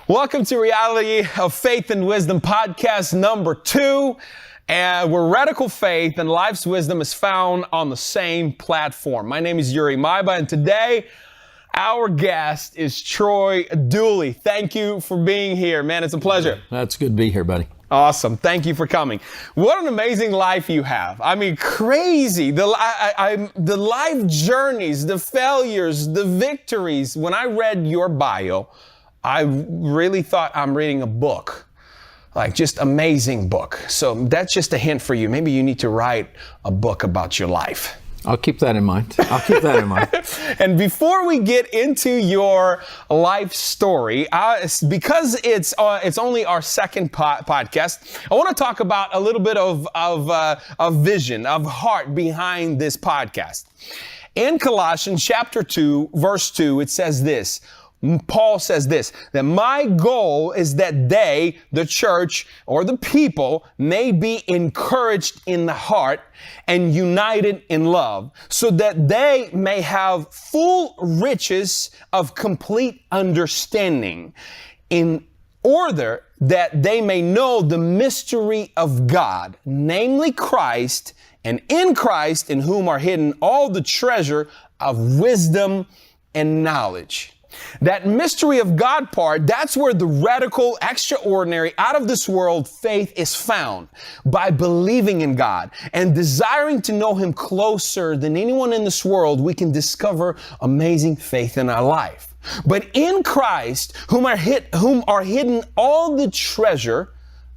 Welcome to Reality of Faith and Wisdom podcast number 2. And where radical faith and life's wisdom is found on the same platform. My name is Yuriy Mayba, and today our guest is Troy Dooley. Thank you for being here, man. It's a pleasure. That's good to be here, buddy. Awesome. Thank you for coming. What an amazing life you have. I mean, crazy. The life journeys, the failures, the victories. When I read your bio, I really thought I'm reading a book, like just amazing book. So that's just a hint for you. Maybe you need to write a book about your life. I'll keep that in mind. And before we get into your life story, because it's only our second podcast, I want to talk about a little bit of vision, of heart behind this podcast. In Colossians chapter 2, verse 2, it says this. Paul says this, that my goal is that they, the church or the people, may be encouraged in the heart and united in love, so that they may have full riches of complete understanding, in order that they may know the mystery of God, namely Christ, and in Christ in whom are hidden all the treasure of wisdom and knowledge. That mystery of God part, that's where the radical, extraordinary, out of this world faith is found. By believing in God and desiring to know Him closer than anyone in this world, we can discover amazing faith in our life. But in Christ, whom are hidden all the treasure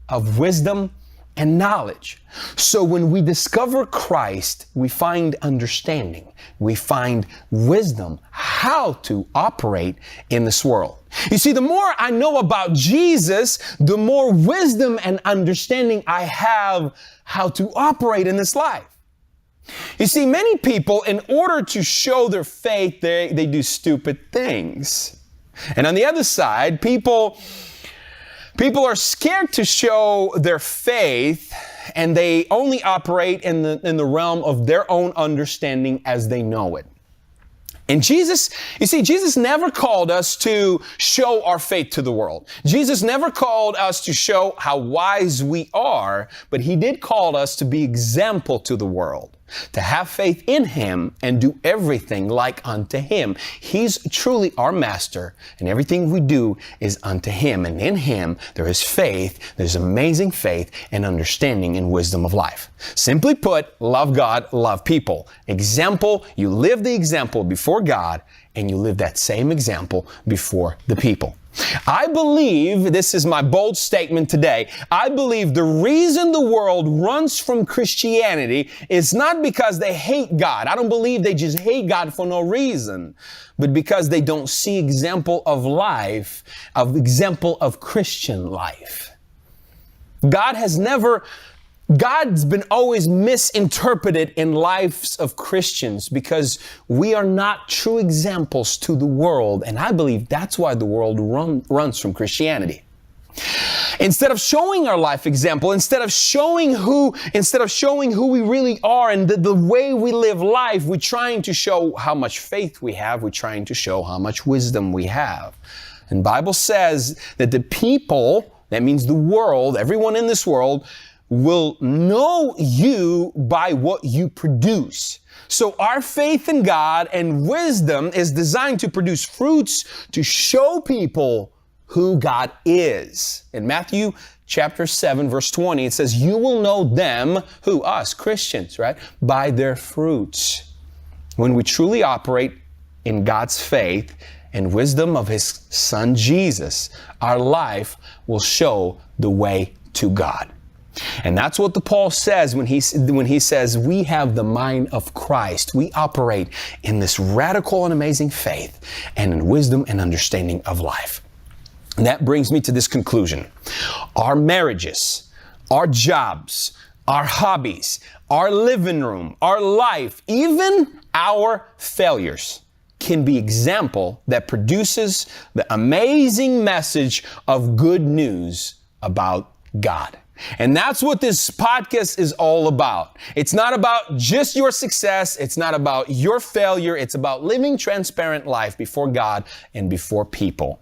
of wisdom and knowledge. So when we discover Christ, we find understanding. We find wisdom, how to operate in this world. You see, the more I know about Jesus, the more wisdom and understanding I have how to operate in this life. You see, many people, in order to show their faith, they do stupid things. And on the other side, People are scared to show their faith, and they only operate in the realm of their own understanding as they know it. And Jesus never called us to show our faith to the world. Jesus never called us to show how wise we are, but He did call us to be example to the world, to have faith in Him and do everything like unto Him. He's truly our master, and everything we do is unto Him. And in Him, there is faith, there's amazing faith and understanding and wisdom of life. Simply put, love God, love people. Example, you live the example before God, and you live that same example before the people. I believe, this is my bold statement today, I believe the reason the world runs from Christianity is not because they hate God. I don't believe they just hate God for no reason, but because they don't see example of life, example of Christian life. God's been always misinterpreted in lives of Christians because we are not true examples to the world. And I believe that's why the world runs from Christianity. Instead of showing our life example, instead of showing who we really are and the way we live life, we're trying to show how much faith we have. We're trying to show how much wisdom we have. And the Bible says that the people, that means the world, everyone in this world, will know you by what you produce. So our faith in God and wisdom is designed to produce fruits to show people who God is. In Matthew chapter 7, verse 20, it says, you will know them, who? Us, Christians, right? By their fruits. When we truly operate in God's faith and wisdom of His Son, Jesus, our life will show the way to God. And that's what Paul says when he says we have the mind of Christ. We operate in this radical and amazing faith and in wisdom and understanding of life. And that brings me to this conclusion. Our marriages, our jobs, our hobbies, our living room, our life, even our failures can be example that produces the amazing message of good news about God. And that's what this podcast is all about. It's not about just your success. It's not about your failure. It's about living transparent life before God and before people.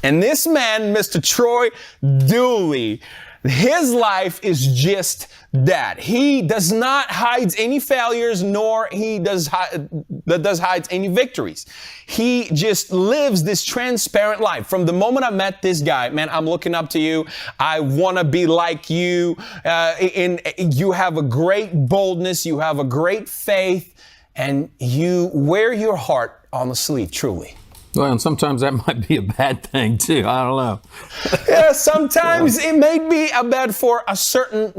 And this man, Mr. Troy Dooley, his life is just that. He does not hide any failures, nor he does hide any victories. He just lives this transparent life. From the moment I met this guy, man, I'm looking up to you. I want to be like you. You have a great boldness. You have a great faith, and you wear your heart on the sleeve, truly. Well, and sometimes that might be a bad thing too. I don't know. Yeah, sometimes it may be a bad for a certain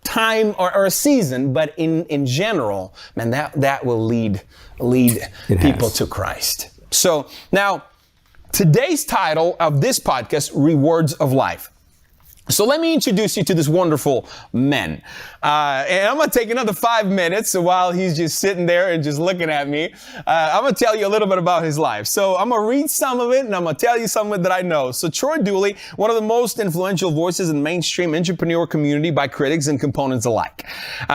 time or a season, but in general, man, that will lead people to Christ. So now, today's title of this podcast, Rewards of Life. So let me introduce you to this wonderful man. And I'm going to take another 5 minutes while he's just sitting there and just looking at me. I'm going to tell you a little bit about his life. So I'm going to read some of it and I'm going to tell you some of it that I know. So Troy Dooley, one of the most influential voices in the mainstream entrepreneur community by critics and components alike.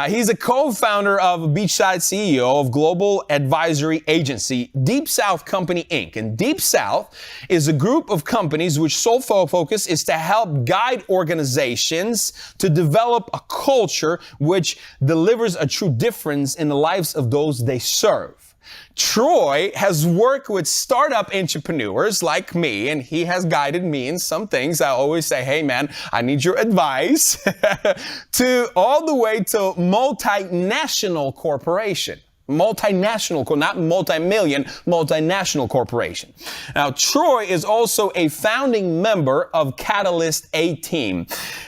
He's a co-founder of Beachside, CEO of global advisory agency Deep South Company, Inc. And Deep South is a group of companies which sole focus is to help guide organizations to develop a culture which delivers a true difference in the lives of those they serve. Troy has worked with startup entrepreneurs like me, and he has guided me in some things. I always say, hey man, I need your advice, to all the way to multinational corporation. Multinational, not multi-million, multinational corporation. Now, Troy is also a founding member of Catalyst A-Team,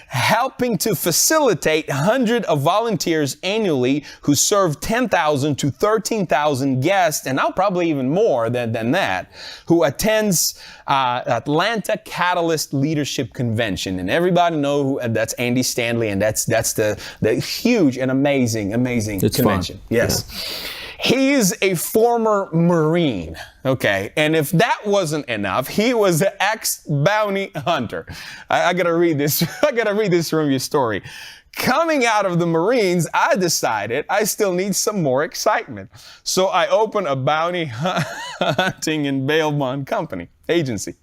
helping to facilitate hundreds of volunteers annually who serve 10,000 to 13,000 guests, and now probably even more than that, who attends Atlanta Catalyst Leadership Convention. And everybody know that's Andy Stanley, and that's the huge and amazing it's convention. Fun. Yes. Yeah. He is a former Marine. Okay. And if that wasn't enough, he was an ex-bounty hunter. I gotta read this. I gotta read this from your story. Coming out of the Marines, I decided I still need some more excitement. So I opened a bounty hunting and bail bond company agency.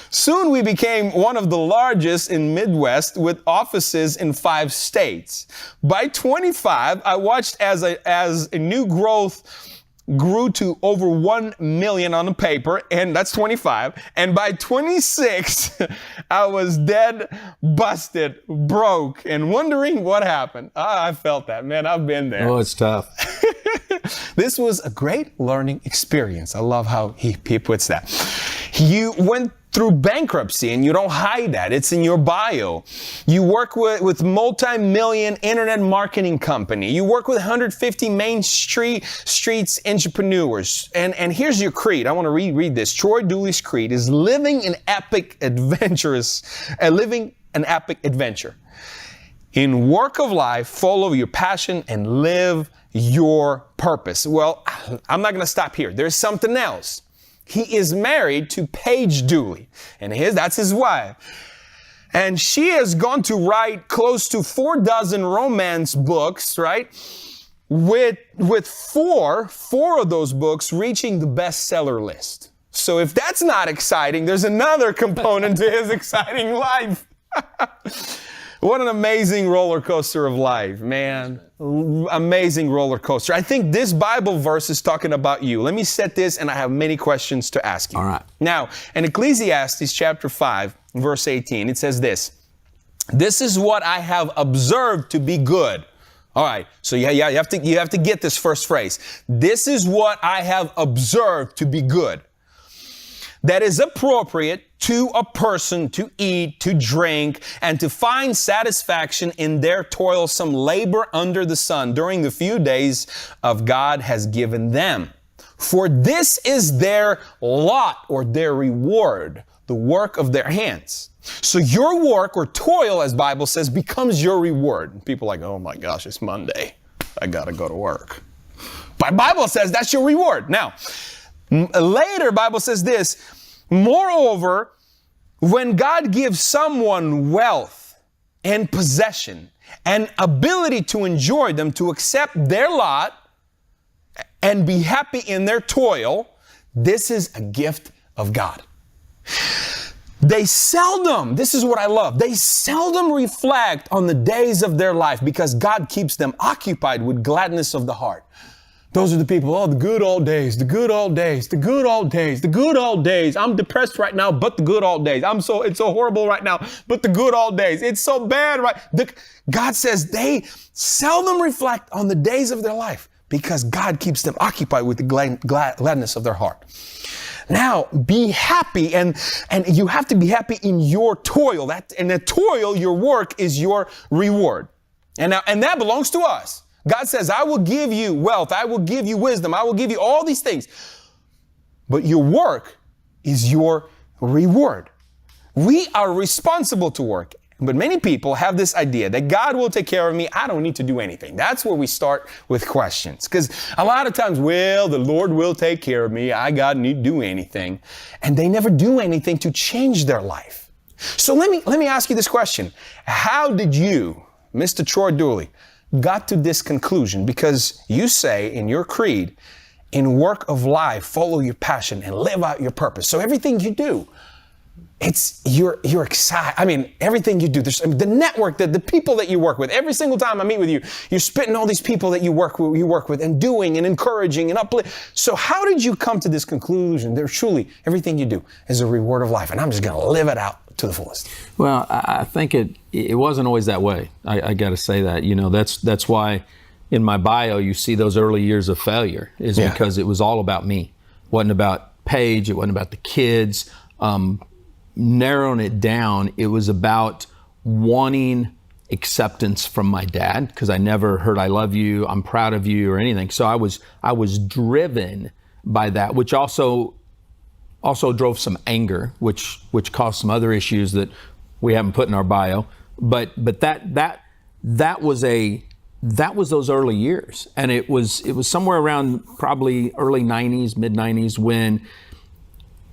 Soon we became one of the largest in Midwest with offices in 5 states. By 25, I watched as a new growth grew to over 1 million on the paper, and that's 25. And by 26, I was dead, busted, broke, and wondering what happened. I felt that, man. I've been there. Oh, it's tough. This was a great learning experience. I love how he puts that. You went through bankruptcy, and you don't hide that. It's in your bio. You work with multi-million internet marketing company. You work with 150 main streets entrepreneurs. And here's your creed. I want to read this. Troy Dooley's creed is living an epic adventure. In work of life, follow your passion and live your purpose. Well, I'm not going to stop here. There's something else. He is married to Paige Dooley, and that's his wife. And she has gone to write close to 4 dozen romance books, right? With four of those books reaching the bestseller list. So if that's not exciting, there's another component to his exciting life. What an amazing roller coaster of life, man. Amazing roller coaster. I think this Bible verse is talking about you. Let me set this, and I have many questions to ask you. All right. Now, in Ecclesiastes chapter 5, verse 18, it says this. This is what I have observed to be good. All right. So you have to get this first phrase. This is what I have observed to be good. That is appropriate to a person to eat, to drink, and to find satisfaction in their toilsome labor under the sun during the few days of God has given them. For this is their lot or their reward, the work of their hands. So your work or toil, as Bible says, becomes your reward. People are like, oh my gosh, it's Monday. I got to go to work. But Bible says that's your reward. Now, later, Bible says this, moreover, when God gives someone wealth and possession and ability to enjoy them, to accept their lot and be happy in their toil, this is a gift of God. They seldom, this is what I love, they seldom reflect on the days of their life because God keeps them occupied with gladness of the heart. Those are the people, oh, the good old days, the good old days, the good old days, the good old days. I'm depressed right now, but the good old days. It's so horrible right now, but the good old days. It's so bad, right? God says they seldom reflect on the days of their life because God keeps them occupied with the gladness of their heart. Now, be happy, and you have to be happy in your toil. And the toil, your work, is your reward. And that belongs to us. God says, I will give you wealth, I will give you wisdom, I will give you all these things. But your work is your reward. We are responsible to work. But many people have this idea that God will take care of me. I don't need to do anything. That's where we start with questions. Because a lot of times, well, the Lord will take care of me. I God need to do anything. And they never do anything to change their life. So let me ask you this question. How did you, Mr. Troy Dooley, got to this conclusion? Because you say in your creed, in work of life, follow your passion and live out your purpose. So everything you do, you're excited. I mean, everything you do, the network, the people that you work with, every single time I meet with you, you're spitting all these people that you work with and doing and encouraging and uplifting. So how did you come to this conclusion that truly everything you do is a reward of life and I'm just going to live it out to the fullest? Well, I think it wasn't always that way. I got to say that, that's why in my bio, you see those early years of failure is because it was all about me. It wasn't about Paige. It wasn't about the kids. Narrowing it down, it was about wanting acceptance from my dad because I never heard "I love you," "I'm proud of you," or anything. So I was driven by that, which also drove some anger, which caused some other issues that we haven't put in our bio. But that was those early years, and it was somewhere around probably early 90s, mid 90s when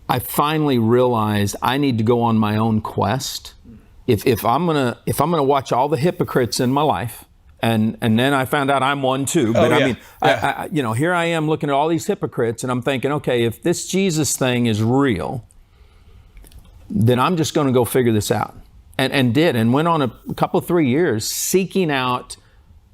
I finally realized I need to go on my own quest. If I'm gonna watch all the hypocrites in my life, and then I found out I'm one too. But I here I am looking at all these hypocrites, and I'm thinking, okay, if this Jesus thing is real, then I'm just going to go figure this out, and went on a couple 3 years seeking out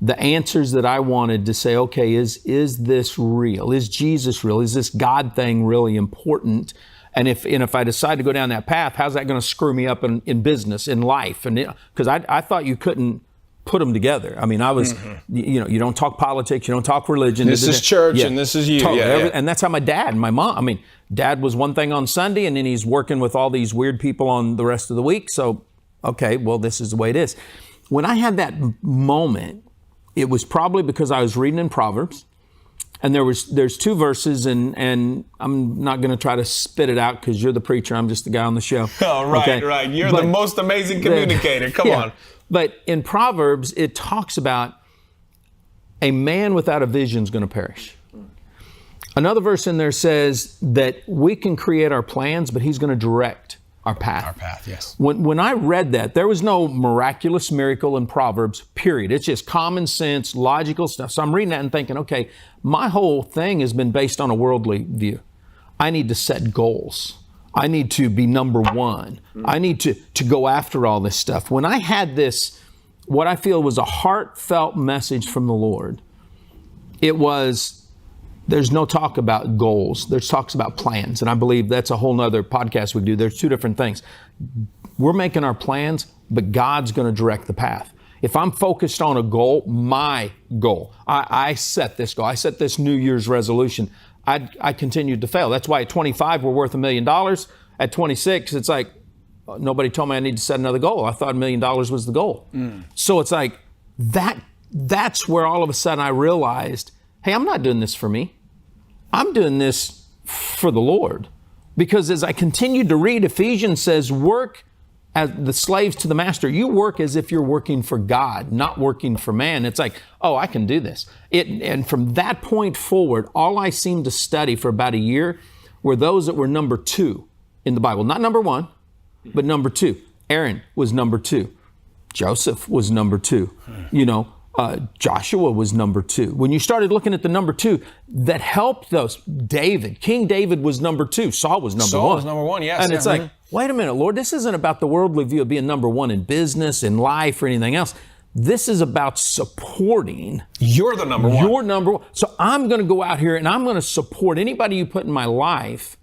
the answers that I wanted to say, okay, is this real? Is Jesus real? Is this God thing really important? And if I decide to go down that path, how's that going to screw me up in business, in life? And because I thought you couldn't put them together. I mean, I was, you don't talk politics, you don't talk religion. This is church and this is you. Totally. And that's how my dad and my mom, I mean, dad was one thing on Sunday and then he's working with all these weird people on the rest of the week. So, okay, well, this is the way it is. When I had that moment, it was probably because I was reading in Proverbs. And there's two verses, and I'm not going to try to spit it out because you're the preacher. I'm just the guy on the show. Oh, right, okay? Right. You're the most amazing communicator. Come on. But in Proverbs, it talks about a man without a vision is going to perish. Another verse in there says that we can create our plans, but he's going to direct our path. Our path, yes. When I read that, there was no miraculous miracle in Proverbs, period. It's just common sense, logical stuff. So I'm reading that and thinking, okay, my whole thing has been based on a worldly view. I need to set goals. I need to be number one. I need to go after all this stuff. When I had this, what I feel was a heartfelt message from the Lord, it was, there's no talk about goals. There's talks about plans. And I believe that's a whole nother podcast we do. There's two different things. We're making our plans, but God's going to direct the path. If I'm focused on a goal, my goal, I set this goal. I set this New Year's resolution. I continued to fail. That's why at 25, we're worth $1 million. At 26, it's like, nobody told me I need to set another goal. I thought $1 million was the goal. So it's like, that's where all of a sudden I realized, hey, I'm not doing this for me. I'm doing this for the Lord. Because as I continued to read, Ephesians says, work as the slaves to the master. You work as if you're working for God, not working for man. It's like, oh, I can do this. And from that point forward, all I seemed to study for about a year were those that were number 2 in the Bible. Not number 1, but number 2. Aaron was number 2. Joseph was number 2. Joshua was number 2. When you started looking at the number 2, that helped those. King David was number 2. Saul was number 1. Saul was number 1, yes. And it's like, wait a minute, Lord, this isn't about the worldly view of being number one in business, in life, or anything else. This is about supporting. You're the number one. You're number one. So I'm going to go out here and I'm going to support anybody you put in my life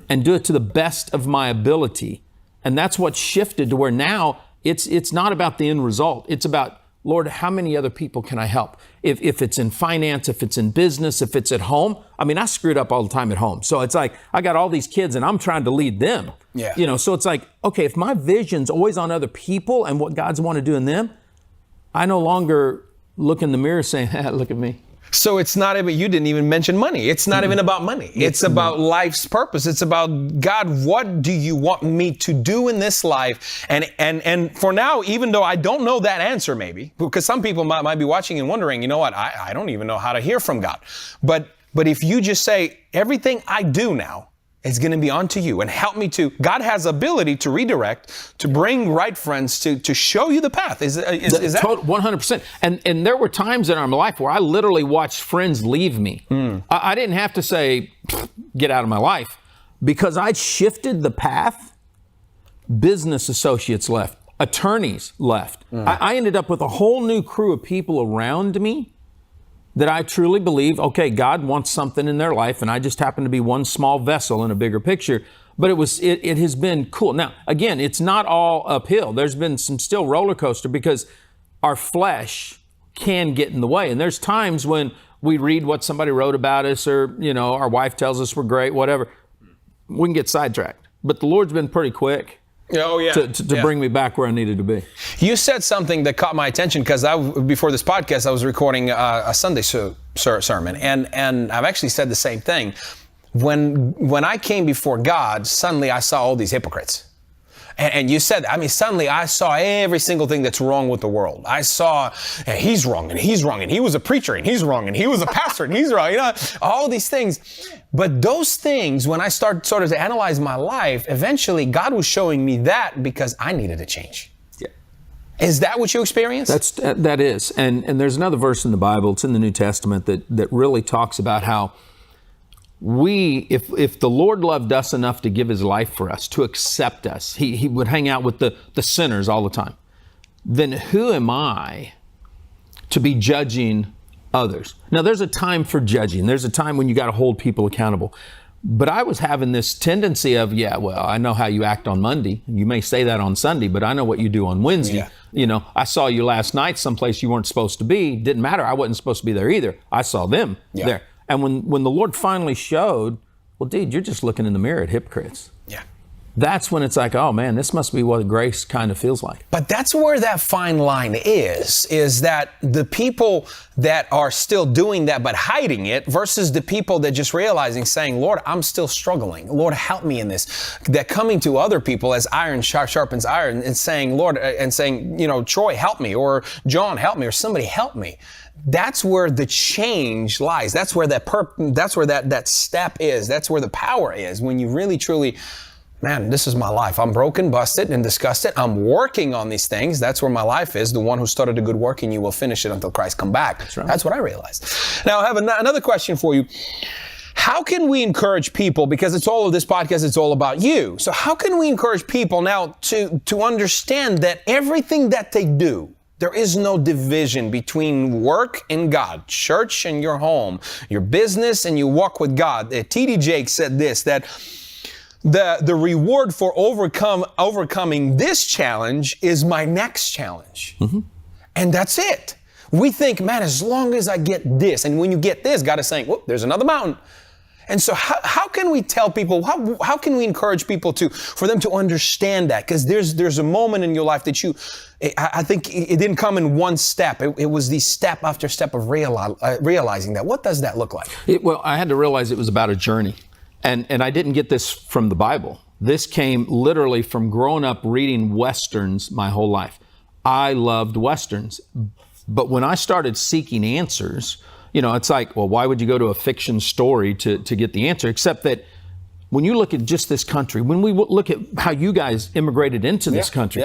and do it to the best of my ability. And that's what shifted to where now it's not about the end result. It's about, Lord, how many other people can I help? If it's in finance, if it's in business, if it's at home. I mean, I screwed up all the time at home. So it's like, I got all these kids and I'm trying to lead them. Yeah. You know, so it's like, okay, if my vision's always on other people and what God's want to do in them, I no longer look in the mirror saying, look at me. So it's not even, you didn't even mention money. It's not even about money. It's about life's purpose. It's about, God, what do you want me to do in this life? And for now, even though I don't know that answer maybe, because some people might be watching and wondering, you know what, I don't even know how to hear from God. But if you just say, everything I do now is going to be unto you and help me to, God has ability to redirect, to bring right friends, to show you the path. Is that? 100%. And there were times in our life where I literally watched friends leave me. I didn't have to say, get out of my life, because I'd shifted the path. Business associates left, attorneys left. I ended up with a whole new crew of people around me that I truly believe, okay, God wants something in their life, and I just happen to be one small vessel in a bigger picture. But it has been cool. Now, again, it's not all uphill. There's been some still roller coaster because our flesh can get in the way. And there's times when we read what somebody wrote about us, or, you know, our wife tells us we're great, whatever. We can get sidetracked. But the Lord's been pretty quick. To bring me back where I needed to be. You said something that caught my attention, because before this podcast, I was recording a Sunday sermon, and I've actually said the same thing. When I came before God, suddenly I saw all these hypocrites. And you said, I mean, suddenly I saw every single thing that's wrong with the world. I saw, he's wrong, and he's wrong, and he was a preacher, and he's wrong, and he was a pastor, and he's wrong, you know, all these things. But those things, when I started sort of to analyze my life, eventually God was showing me that because I needed to change. Yeah. Is that what you experienced? That is. And there's another verse in the Bible, it's in the New Testament, that really talks about how if the Lord loved us enough to give his life for us, to accept us, he would hang out with the sinners all the time, then who am I to be judging others? Now, there's a time for judging. There's a time when you got to hold people accountable. But I was having this tendency of, I know how you act on Monday. You may say that on Sunday, but I know what you do on Wednesday. Yeah. You know, I saw you last night someplace you weren't supposed to be. Didn't matter. I wasn't supposed to be there either. I saw them there. And when the Lord finally showed, well, dude, you're just looking in the mirror at hypocrites. Yeah. That's when it's like, oh man, this must be what grace kind of feels like. But that's where that fine line is that the people that are still doing that but hiding it versus the people that just realizing, saying, Lord, I'm still struggling. Lord, help me in this. That coming to other people as iron sharpens iron and saying, Lord, and saying, you know, Troy, help me, or John, help me, or somebody help me. That's where the change lies. That's where that step is. That's where the power is. When you really, truly, man, this is my life. I'm broken, busted, and disgusted. I'm working on these things. That's where my life is. The one who started a good work in you will finish it until Christ come back. That's right. That's what I realized. Now, I have another question for you. How can we encourage people, because it's all of this podcast, it's all about you. So how can we encourage people now to understand that everything that they do, there is no division between work and God, church and your home, your business and you walk with God. T.D. Jakes said this, that the reward for overcoming this challenge is my next challenge. Mm-hmm. And that's it. We think, man, as long as I get this, and when you get this, God is saying, whoop, there's another mountain. And so how can we tell people, how can we encourage people for them to understand that? Because there's a moment in your life that I think it didn't come in one step. It was the step after step of realizing that. What does that look like? Well, I had to realize it was about a journey. And I didn't get this from the Bible. This came literally from growing up reading Westerns my whole life. I loved Westerns. But when I started seeking answers, you know, it's like, well, why would you go to a fiction story to get the answer? Except that when you look at just this country, when we look at how you guys immigrated into this country,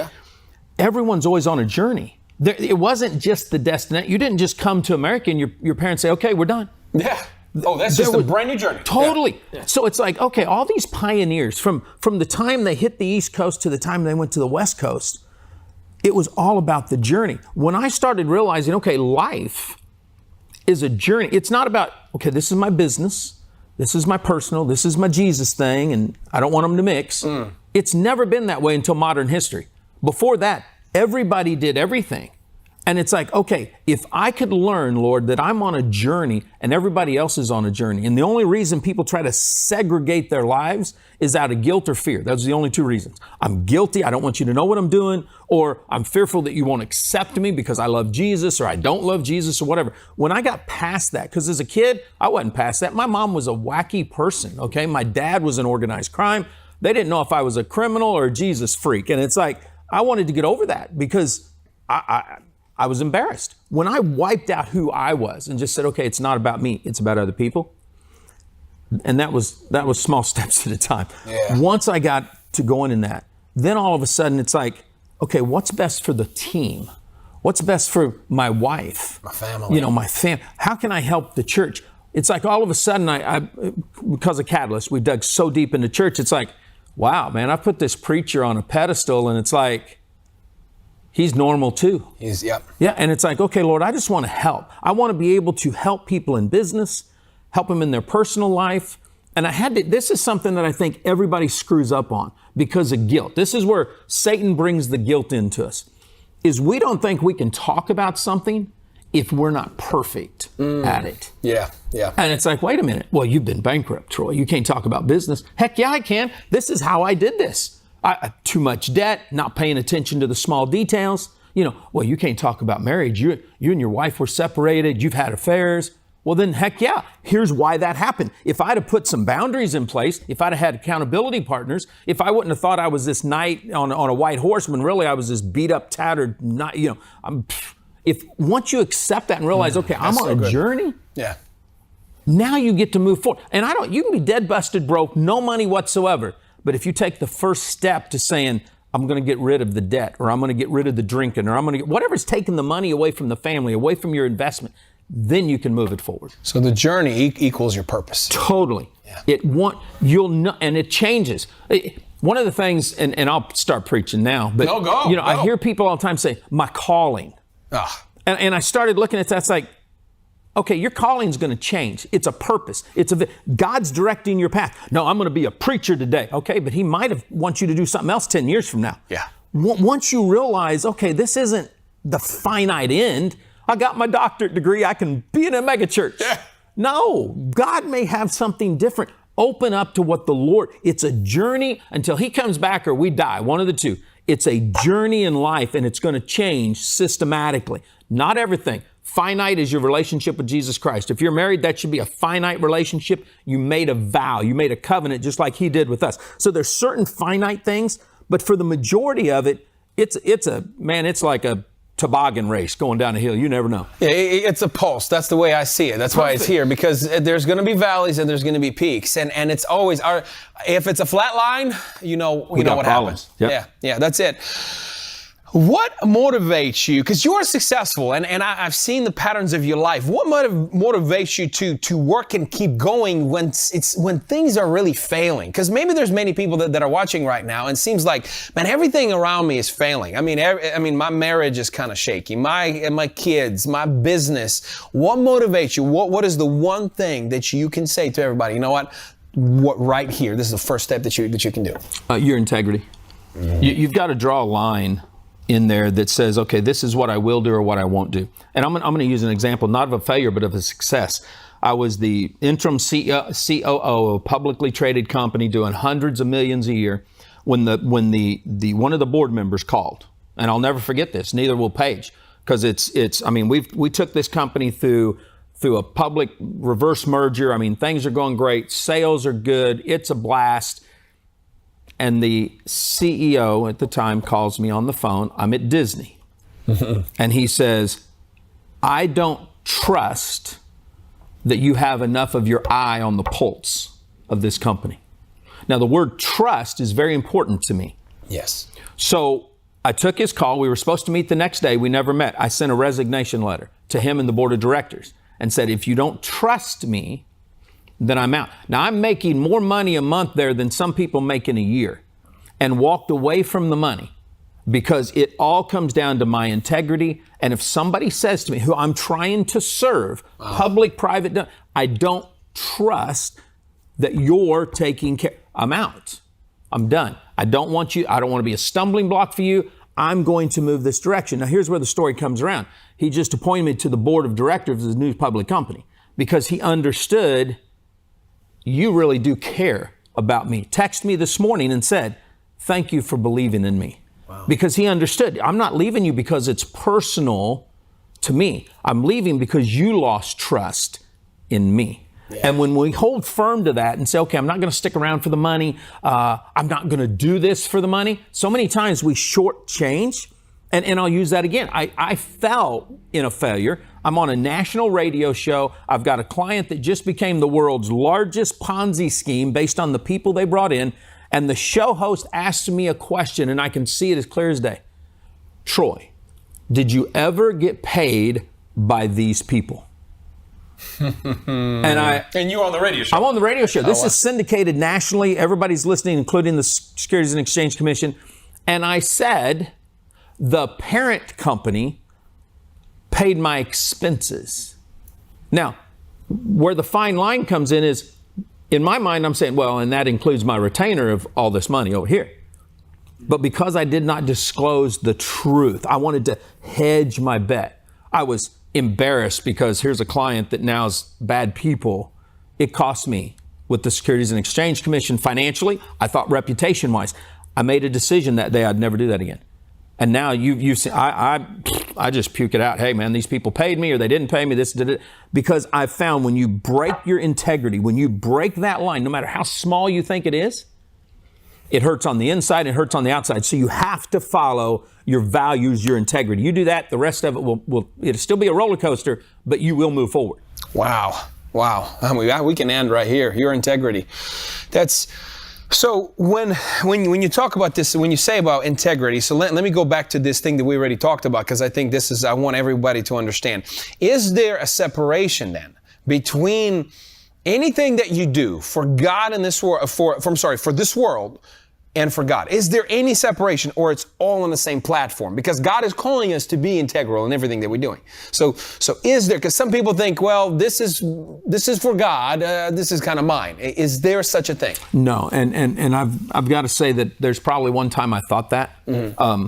everyone's always on a journey. It wasn't just the destination. You didn't just come to America and your parents say, okay, we're done. Yeah. Oh, that's just a brand new journey. Totally. Yeah. So it's like, okay, all these pioneers from the time they hit the East Coast to the time they went to the West Coast, it was all about the journey. When I started realizing, okay, life is a journey. It's not about, okay, this is my business, this is my personal, this is my Jesus thing, and I don't want them to mix. It's never been that way until modern history. Before that, everybody did everything. And it's like, okay, if I could learn, Lord, that I'm on a journey and everybody else is on a journey, and the only reason people try to segregate their lives is out of guilt or fear. Those are the only two reasons. I'm guilty, I don't want you to know what I'm doing, or I'm fearful that you won't accept me because I love Jesus or I don't love Jesus or whatever. When I got past that, because as a kid, I wasn't past that. My mom was a wacky person, okay? My dad was an organized crime. They didn't know if I was a criminal or a Jesus freak. And it's like, I wanted to get over that because I was embarrassed. When I wiped out who I was and just said, okay, it's not about me, it's about other people. And that was small steps at a time. Yeah. Once I got to going in that, then all of a sudden it's like, okay, what's best for the team? What's best for my wife? My family. My family. How can I help the church? It's like all of a sudden I because of Catalyst, we dug so deep into church. It's like, wow, man, I put this preacher on a pedestal and it's like, he's normal too. Yep. Yeah, and it's like, okay, Lord, I just want to help. I want to be able to help people in business, help them in their personal life. And this is something that I think everybody screws up on because of guilt. This is where Satan brings the guilt into us, is we don't think we can talk about something if we're not perfect at it. Yeah. And it's like, wait a minute. Well, you've been bankrupt, Troy. You can't talk about business. Heck yeah, I can. This is how I did this. Too much debt, not paying attention to the small details. Well, you can't talk about marriage. You and your wife were separated. You've had affairs. Well, then heck yeah. Here's why that happened. If I'd have put some boundaries in place, if I'd have had accountability partners, if I wouldn't have thought I was this knight on a white horse when really I was this beat up, tattered knight, if once you accept that and realize, okay, I'm on a journey. Yeah. Now you get to move forward. And you can be dead, busted, broke, no money whatsoever. But if you take the first step to saying, I'm going to get rid of the debt, or I'm going to get rid of the drinking, or I'm going to whatever's taking the money away from the family, away from your investment, then you can move it forward. So the journey equals your purpose. Totally. Yeah. You'll know, and it changes. One of the things, and I'll start preaching now, but go. I hear people all the time say, my calling. And I started looking at that, it's like, okay, your calling's going to change. It's a purpose. God's directing your path. No, I'm going to be a preacher today. Okay, but he might have want you to do something else 10 years from now. Yeah. Once you realize, okay, this isn't the finite end. I got my doctorate degree. I can be in a mega church. Yeah. No, God may have something different. Open up to what the Lord, it's a journey until he comes back or we die, one of the two. It's a journey in life and it's going to change systematically. Not everything. Finite is your relationship with Jesus Christ. If you're married, that should be a finite relationship. You made a vow, you made a covenant just like he did with us. So there's certain finite things, but for the majority of it, it's like a toboggan race going down a hill. You never know. Yeah, it's a pulse. That's the way I see it. That's why it's here, because there's going to be valleys and there's going to be peaks. And it's always, if it's a flat line, you know what happens. Yep. Yeah, that's it. What motivates you? Because you are successful, and I've seen the patterns of your life. What motivates you to work and keep going when things are really failing? Because maybe there's many people that are watching right now, and it seems like, man, everything around me is failing. I mean, my marriage is kind of shaky. My kids, my business. What motivates you? What is the one thing that you can say to everybody? You know what? Right here, this is the first step that you can do. Your integrity. Mm-hmm. You've got to draw a line in there that says, okay, this is what I will do or what I won't do. And I'm going to use an example, not of a failure, but of a success. I was the interim COO of a publicly traded company doing hundreds of millions a year when the one of the board members called. And I'll never forget this, neither will Paige, because we took this company through a public reverse merger. I mean, things are going great. Sales are good. It's a blast. And the CEO at the time calls me on the phone. I'm at Disney. And he says, I don't trust that you have enough of your eye on the pulse of this company. Now, the word trust is very important to me. Yes. So I took his call. We were supposed to meet the next day. We never met. I sent a resignation letter to him and the board of directors and said, if you don't trust me, then I'm out. Now, I'm making more money a month there than some people make in a year, and walked away from the money because it all comes down to my integrity. And if somebody says to me, who I'm trying to serve, public, private, I don't trust that you're taking care. I'm out. I'm done. I don't want to be a stumbling block for you. I'm going to move this direction. Now, here's where the story comes around. He just appointed me to the board of directors of his new public company because he understood you really do care about me. Texted me this morning and said, thank you for believing in me. Wow. Because he understood. I'm not leaving you because it's personal to me. I'm leaving because you lost trust in me. Yeah. And when we hold firm to that and say, okay, I'm not going to stick around for the money. I'm not going to do this for the money. So many times we shortchange. And I'll use that again. I fell in a failure. I'm on a national radio show. I've got a client that just became the world's largest Ponzi scheme based on the people they brought in. And the show host asked me a question, and I can see it as clear as day. Troy, did you ever get paid by these people? And you're on the radio show. I'm on the radio show. This is syndicated nationally. Everybody's listening, including the Securities and Exchange Commission. And I said, the parent company paid my expenses. Now, where the fine line comes in is, in my mind, I'm saying, well, and that includes my retainer of all this money over here. But because I did not disclose the truth, I wanted to hedge my bet. I was embarrassed because here's a client that now's bad people. It cost me with the Securities and Exchange Commission financially. I thought reputation-wise. I made a decision that day I'd never do that again. And now you see, I just puke it out. Hey man, these people paid me or they didn't pay me. This did it. Because I've found when you break your integrity, when you break that line, no matter how small you think it is, it hurts on the inside, it hurts on the outside. So you have to follow your values, your integrity. You do that, the rest of it it'll still be a roller coaster, but you will move forward. Wow. We can end right here. Your integrity. So when you talk about this, when you say about integrity, so let me go back to this thing that we already talked about, because I think I want everybody to understand. Is there a separation then between anything that you do for God in this world, for this world and for God? Is there any separation, or it's all on the same platform? Because God is calling us to be integral in everything that we're doing. So is there, because some people think, well, this is for God, this is kind of mine. Is there such a thing? No, and I've got to say that there's probably one time I thought that. Mm-hmm.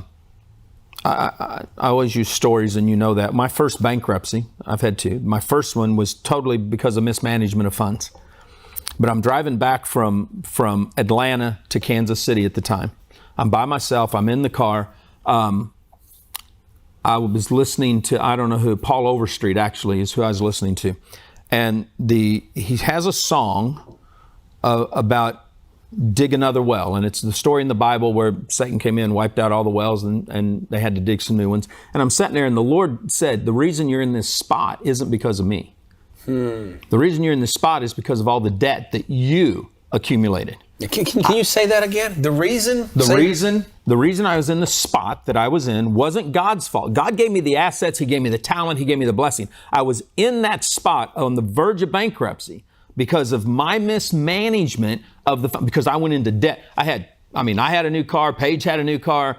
I always use stories, and you know that. My first bankruptcy, I've had two. My first one was totally because of mismanagement of funds. But I'm driving back from Atlanta to Kansas City at the time. I'm by myself. I'm in the car. I was listening to, I don't know who, Paul Overstreet actually is who I was listening to. And he has a song about dig another well. And it's the story in the Bible where Satan came in, wiped out all the wells, and they had to dig some new ones. And I'm sitting there, and the Lord said, the reason you're in this spot isn't because of me. The reason you're in this spot is because of all the debt that you accumulated. Can you say that again? The reason I was in the spot that I was in wasn't God's fault. God gave me the assets. He gave me the talent. He gave me the blessing. I was in that spot on the verge of bankruptcy because of my mismanagement of because I went into debt. I had a new car. Paige had a new car.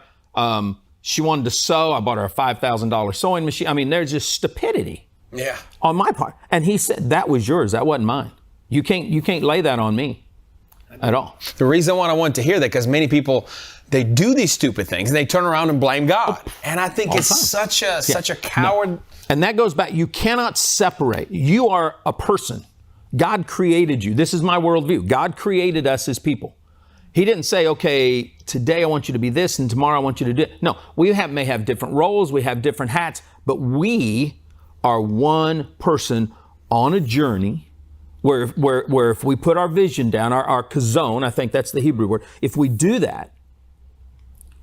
She wanted to sew. I bought her a $5,000 sewing machine. There's just stupidity. Yeah. On my part. And he said, that was yours. That wasn't mine. You can't lay that on me at all. The reason why I want to hear that, because many people, they do these stupid things and they turn around and blame God. And I think it's such a coward. No. And that goes back. You cannot separate. You are a person. God created you. This is my worldview. God created us as people. He didn't say, okay, today I want you to be this and tomorrow I want you to do it. No, we may have different roles. We have different hats, but we are one person on a journey where if we put our vision down, our kazon, I think that's the Hebrew word, if we do that,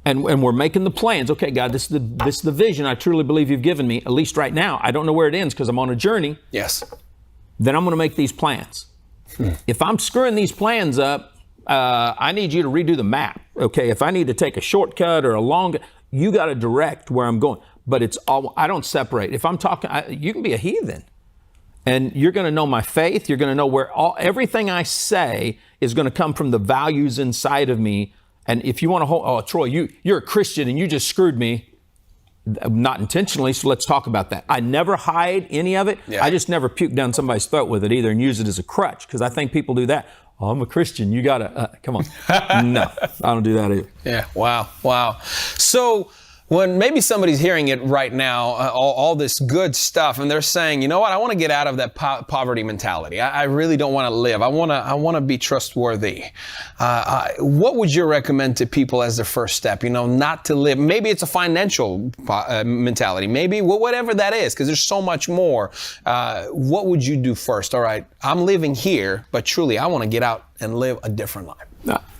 and we're making the plans, okay, God, this is the vision I truly believe you've given me, at least right now. I don't know where it ends because I'm on a journey. Yes. Then I'm going to make these plans. If I'm screwing these plans up, I need you to redo the map, okay? If I need to take a shortcut or a long, you got to direct where I'm going. But it's all, I don't separate. If I'm talking, you can be a heathen And you're going to know my faith. You're going to know where everything I say is going to come from the values inside of me. And if you want to hold, oh, Troy, you're a Christian and you just screwed me. Not intentionally, so let's talk about that. I never hide any of it. Yeah. I just never puke down somebody's throat with it either and use it as a crutch, because I think people do that. Oh, I'm a Christian. You got to, come on. No, I don't do that either. Yeah, wow. So when maybe somebody's hearing it right now, all this good stuff, and they're saying, you know what, I want to get out of that poverty mentality. I really don't want to live. I want to be trustworthy. What would you recommend to people as their first step? Not to live. Maybe it's a financial mentality. Maybe whatever that is, because there's so much more. What would you do first? All right, I'm living here, but truly, I want to get out and live a different life.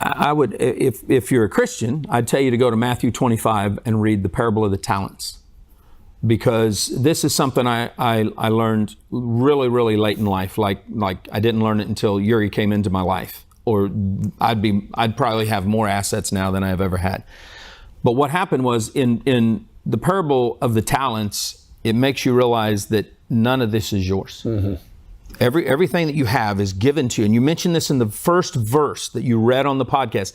I would, if you're a Christian, I'd tell you to go to Matthew 25 and read the parable of the talents, because this is something I learned really, really late in life. Like I didn't learn it until Yuriy came into my life, or I'd probably have more assets now than I've ever had. But what happened was in the parable of the talents, it makes you realize that none of this is yours. Mm-hmm. Everything that you have is given to you. And you mentioned this in the first verse that you read on the podcast.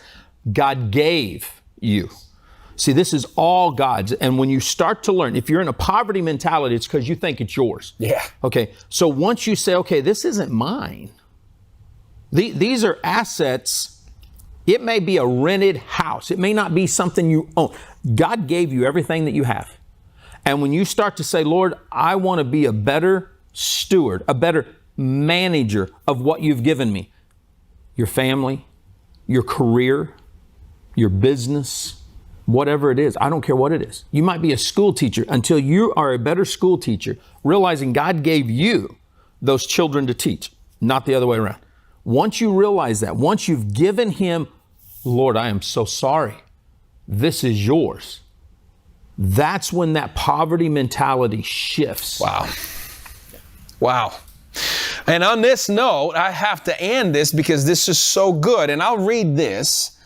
God gave you. See, this is all God's. And when you start to learn, if you're in a poverty mentality, it's because you think it's yours. Yeah. Okay. So once you say, okay, this isn't mine. These are assets. It may be a rented house. It may not be something you own. God gave you everything that you have. And when you start to say, Lord, I want to be a better steward, a better manager of what you've given me, your family, your career, your business, whatever it is. I don't care what it is. You might be a school teacher. Until you are a better school teacher, realizing God gave you those children to teach, not the other way around. Once you realize that, once you've given him, Lord, I am so sorry, this is yours, that's when that poverty mentality shifts. Wow. And on this note, I have to end this because this is so good. And I'll read this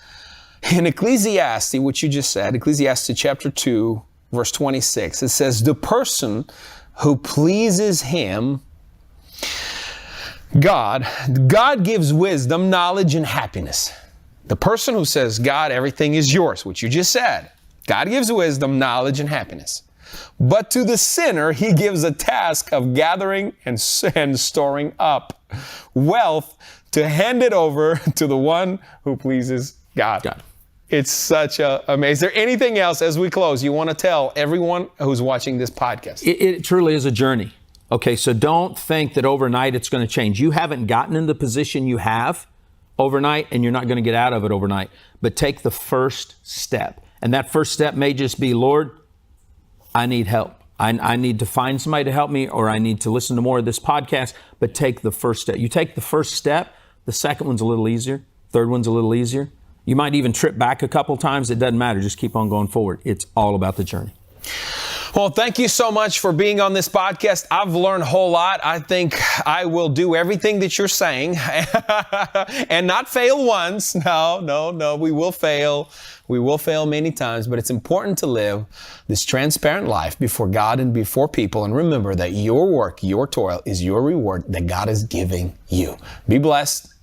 in Ecclesiastes, what you just said, Ecclesiastes chapter 2, verse 26. It says, the person who pleases him, God gives wisdom, knowledge, and happiness. The person who says, God, everything is yours, which you just said. God gives wisdom, knowledge, and happiness. But to the sinner, he gives a task of gathering and storing up wealth to hand it over to the one who pleases God. It's such amazing. Is there anything else as we close you want to tell everyone who's watching this podcast? It truly is a journey. Okay, so don't think that overnight it's going to change. You haven't gotten in the position you have overnight, and you're not going to get out of it overnight. But take the first step. And that first step may just be, Lord, I need help. I need to find somebody to help me, or I need to listen to more of this podcast, but take the first step. You take the first step, the second one's a little easier, third one's a little easier. You might even trip back a couple times. It doesn't matter. Just keep on going forward. It's all about the journey. Well, thank you so much for being on this podcast. I've learned a whole lot. I think I will do everything that you're saying and not fail once. No, we will fail. We will fail many times, but it's important to live this transparent life before God and before people. And remember that your work, your toil is your reward that God is giving you. Be blessed.